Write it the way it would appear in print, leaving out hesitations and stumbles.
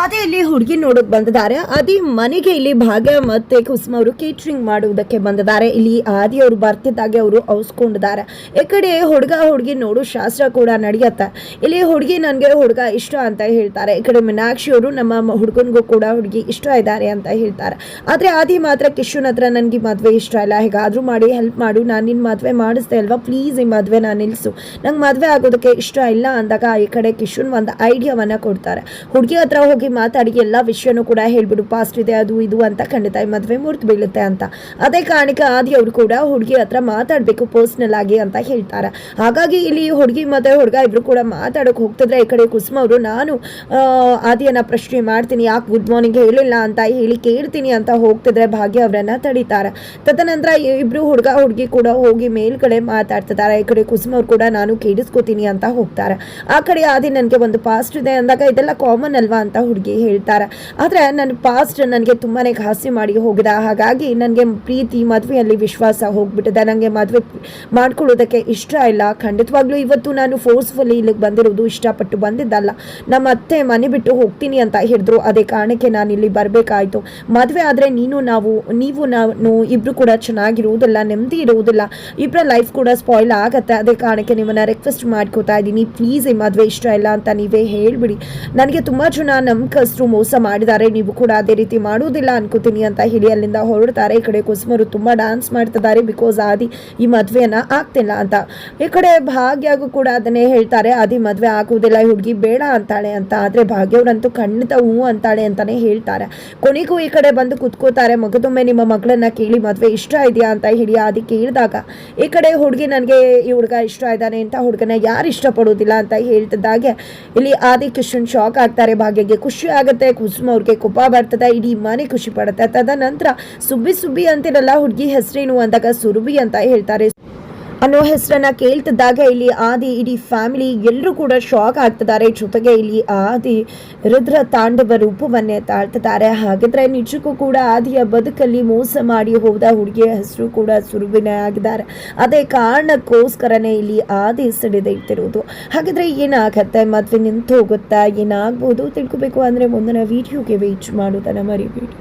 ಅದೇ ಇಲ್ಲಿ ಹುಡುಗಿ ನೋಡಕ್ ಬಂದಿದ್ದಾರೆ. ಅದೇ ಮನೆಗೆ ಇಲ್ಲಿ ಭಾಗ್ಯ ಮತ್ತೆ ಕುಸುಮ ಅವರು ಕೇಟ್ರಿಂಗ್ ಮಾಡುವುದಕ್ಕೆ ಬಂದಿದ್ದಾರೆ. ಇಲ್ಲಿ ಆದಿ ಅವರು ಬರ್ತಿದ್ದಾಗೆ ಅವರು ಔಸ್ಕೊಂಡಿದ್ದಾರೆ. ಈ ಕಡೆ ಹುಡುಗಿ ನೋಡು ಶಾಸ್ತ್ರ ಕೂಡ ನಡೆಯುತ್ತೆ. ಇಲ್ಲಿ ಹುಡುಗಿ ನನಗೆ ಹುಡುಗ ಇಷ್ಟ ಅಂತ ಹೇಳ್ತಾರೆ. ಈ ಕಡೆ ಮೀನಾಕ್ಷಿ ಅವರು ನಮ್ಮ ಹುಡುಗನಿಗೂ ಕೂಡ ಹುಡುಗಿ ಇಷ್ಟ ಇದ್ದಾರೆ ಅಂತ ಹೇಳ್ತಾರೆ. ಆದ್ರೆ ಆದಿ ಮಾತ್ರ ಕಿಶನ್ ಹತ್ರ ನನಗೆ ಮದುವೆ ಇಷ್ಟ ಇಲ್ಲ, ಹೇಗಾದ್ರೂ ಮಾಡಿ ಹೆಲ್ಪ್ ಮಾಡು, ನಾನು ನಿನ್ನ ಮದುವೆ ಮಾಡಿಸ್ದೆ ಅಲ್ವಾ, ಪ್ಲೀಸ್ ಈ ಮದುವೆ ನಾನು ನಿಲ್ಲಿಸು, ನಂಗೆ ಮದುವೆ ಆಗೋದಕ್ಕೆ ಇಷ್ಟ ಇಲ್ಲ ಅಂದಾಗ ಈ ಕಡೆ ಕಿಶನ್ ಒಂದು ಐಡಿಯಾವನ್ನ ಕೊಡ್ತಾರೆ. ಹುಡುಗಿ ಹತ್ರ ಹೋಗಿ ಮಾತಾಡಿ ಎಲ್ಲ ವಿಷಯನೂ ಕೂಡ ಹೇಳ್ಬಿಡು, ಪಾಸ್ಟ್ ಇದೆ ಅದು ಇದು ಅಂತ, ಖಂಡಿತ ಈ ಮದುವೆ ಮುರಿದು ಬೀಳುತ್ತೆ ಅಂತ. ಅದೇ ಕಾರಣಕ್ಕೆ ಆದಿ ಅವರು ಕೂಡ ಹುಡುಗಿ ಹತ್ರ ಮಾತಾಡಬೇಕು ಪರ್ಸ್ನಲ್ ಆಗಿ ಅಂತ ಹೇಳ್ತಾರೆ. ಹಾಗಾಗಿ ಇಲ್ಲಿ ಹುಡುಗಿ ಮತ್ತೆ ಹುಡುಗ ಇಬ್ರು ಕೂಡ ಮಾತಾಡೋಕೆ ಹೋಗ್ತಿದ್ರೆ ಈ ಕಡೆ ಕುಸುಮ ಅವರು ನಾನು ಆದಿಯನ್ನ ಪ್ರಶ್ನೆ ಮಾಡ್ತೀನಿ, ಯಾಕೆ ಗುಡ್ ಮಾರ್ನಿಂಗ್ ಹೇಳಿಲ್ಲ ಅಂತ ಹೇಳಿ ಕೇಳ್ತೀನಿ ಅಂತ ಹೋಗ್ತಿದ್ರೆ ಭಾಗ್ಯ ಅವರನ್ನ ತಡೀತಾರೆ. ತದನಂತರ ಇಬ್ರು ಹುಡುಗಿ ಕೂಡ ಹೋಗಿ ಮೇಲ್ಗಡೆ ಮಾತಾಡ್ತಿದ್ದಾರೆ. ಈ ಕಡೆ ಕುಸುಮ ಅವ್ರು ಕೂಡ ನಾನು ಕೇಳಿಸ್ಕೋತೀನಿ ಅಂತ ಹೋಗ್ತಾರೆ. ಆ ಕಡೆ ಆದಿ ನನಗೆ ಒಂದು ಪಾಸ್ಟ್ ಇದೆ ಅಂದಾಗ ಇದೆಲ್ಲ ಕಾಮನ್ ಅಲ್ವಾ ಅಂತ ಹುಡುಗಿ ಹೇಳ್ತಾರೆ. ಆದರೆ ನನ್ನ ಪಾಸ್ಟ್ ನನಗೆ ತುಂಬಾ ಘಾಸಿ ಮಾಡಿ ಹೋಗಿದೆ, ಹಾಗಾಗಿ ನನಗೆ ಪ್ರೀತಿ ಮದುವೆಯಲ್ಲಿ ವಿಶ್ವಾಸ ಹೋಗ್ಬಿಟ್ಟಿದೆ, ನನಗೆ ಮದುವೆ ಮಾಡ್ಕೊಳ್ಳೋದಕ್ಕೆ ಇಷ್ಟ ಇಲ್ಲ. ಖಂಡಿತವಾಗ್ಲೂ ಇವತ್ತು ನಾನು ಫೋರ್ಸ್ಫುಲಿ ಇಲ್ಲಿಗೆ ಬಂದಿರೋದು ಇಷ್ಟಪಟ್ಟು ಬಂದಿದ್ದಲ್ಲ, ನಮ್ಮ ಅತ್ತೆ ಮನೆ ಬಿಟ್ಟು ಹೋಗ್ತೀನಿ ಅಂತ ಹೇಳಿದ್ರು. ಅದೇ ಕಾರಣಕ್ಕೆ ನಾನು ಇಲ್ಲಿ ಬರಬೇಕಾಯ್ತು. ಮದುವೆ ಆದರೆ ನೀವು ನಾನು ಇಬ್ರು ಕೂಡ ಚೆನ್ನಾಗಿರುವುದಿಲ್ಲ, ನೆಮ್ಮದಿ ಇರುವುದಿಲ್ಲ, ಇಬ್ಬರ ಲೈಫ್ ಕೂಡ ಸ್ಪಾಯ್ಲ್ ಆಗತ್ತೆ. ಅದೇ ಕಾರಣಕ್ಕೆ ನಿಮ್ಮನ್ನ ರಿಕ್ವೆಸ್ಟ್ ಮಾಡ್ಕೋತಾ ಇದ್ದೀನಿ, ಪ್ಲೀಸ್ ಈ ಮದುವೆ ಇಷ್ಟ ಇಲ್ಲ ಅಂತ ನೀವೇ ಹೇಳ್ಬಿಡಿ. ನನಗೆ ತುಂಬ ಜನ ನಂಬಿಕಸ್ತರು ಮೋಸ ಮಾಡಿದ್ದಾರೆ, ನೀವು ಕೂಡ ಅದೇ ರೀತಿ ಮಾಡುವುದಿಲ್ಲ ಅನ್ಕೋತೀನಿ ಅಂತ ಹೇಳಿ ಅಲ್ಲಿಂದ ಹೊರಡ್ತಾರೆ. ಈ ಕಡೆ ಕುಸುಮರು ತುಂಬ ಡ್ಯಾನ್ಸ್ ಮಾಡ್ತಿದ್ದಾರೆ, ಬಿಕಾಸ್ ಆದಿ ಈ ಮದುವೆಯನ್ನ ಆಗ್ತಿಲ್ಲ ಅಂತ. ಈ ಕಡೆ ಭಾಗ್ಯಗೂ ಕೂಡ ಅದನ್ನೇ ಹೇಳ್ತಾರೆ, ಆದಿ ಮದುವೆ ಆಗುವುದಿಲ್ಲ, ಹುಡುಗಿ ಬೇಡ ಅಂತಾಳೆ ಅಂತ. ಆದರೆ ಭಾಗ್ಯವ್ರಂತೂ ಖಂಡಿತ ಹೂ ಅಂತಾಳೆ ಅಂತಾನೆ ಹೇಳ್ತಾರೆ. ಕೊನೆಗೂ ಈ ಕಡೆ ಬಂದು ಕುತ್ಕೋತಾರೆ. ಮಗದೊಮ್ಮೆ ನಿಮ್ಮ ಮಗಳನ್ನ ಕೇಳಿ ಮದುವೆ ಇಷ್ಟ ಇದೆಯಾ ಅಂತ ಹೇಳಿ ಆದಿ ಕೇಳಿದಾಗ ಈ ಕಡೆ ಹುಡುಗಿ ನನಗೆ ಈ ಹುಡುಗ ಇಷ್ಟ ಇದ್ದಾನೆ ಅಂತ, ಹುಡುಗನ ಯಾರು ಇಷ್ಟಪಡೋದಿಲ್ಲ ಅಂತ ಹೇಳ್ತಿದ್ದಾಗೆ ಇಲ್ಲಿ ಆದಿ ಕಿಶನ್ ಶಾಕ್ ಆಗ್ತಾರೆ. ಭಾಗ್ಯಗೆ ಖುಷಿ ಆಗುತ್ತೆ, ಕುಸುಮ ಅವ್ರಿಗೆ ಕೋಪ ಬರ್ತದೆ, ಇಡೀ ಮನೆ ಖುಷಿ ಪಡುತ್ತೆ. ತದನಂತರ ಸುಬ್ಬಿ ಅಂತಿರಲ್ಲ ಹುಡುಗಿ ಹೆಸರೇನು ಅಂದಾಗ ಸುರಭಿ ಅಂತ ಹೇಳ್ತಾರೆ ಅನ್ನೋ ಹೆಸರನ್ನ ಕೇಳ್ತಿದ್ದಾಗ ಇಲ್ಲಿ ಆದಿ ಇಡೀ ಫ್ಯಾಮಿಲಿ ಎಲ್ಲರೂ ಕೂಡ ಶಾಕ್ ಆಗ್ತಿದ್ದಾರೆ. ಜೊತೆಗೆ ಇಲ್ಲಿ ಆದಿ ರುದ್ರ ತಾಂಡವ ರೂಪವನ್ನೇ ತಾಳ್ತಿದ್ದಾರೆ. ಹಾಗಿದ್ರೆ ನಿಜಕ್ಕೂ ಕೂಡ ಆದಿಯ ಬದುಕಲ್ಲಿ ಮೋಸ ಮಾಡಿ ಹೋದ ಹುಡುಗಿಯ ಹೆಸರು ಕೂಡ ಸುರುವಿನೇ ಆಗಿದ್ದಾರೆ. ಅದೇ ಕಾರಣಕ್ಕೋಸ್ಕರನೇ ಇಲ್ಲಿ ಆದಿ ಸಿಡಿದಿಟ್ಟಿರೋದು. ಹಾಗಿದ್ರೆ ಏನಾಗತ್ತೆ, ಮದುವೆ ನಿಂತು ಹೋಗುತ್ತಾ, ಏನಾಗ್ಬೋದು ತಿಳ್ಕೊಬೇಕು ಅಂದ್ರೆ ಮುಂದಿನ ವಿಡಿಯೋಗೆ ವೇಟ್ ಮಾಡೋದನ್ನ ಮರಿಬೇಡಿ.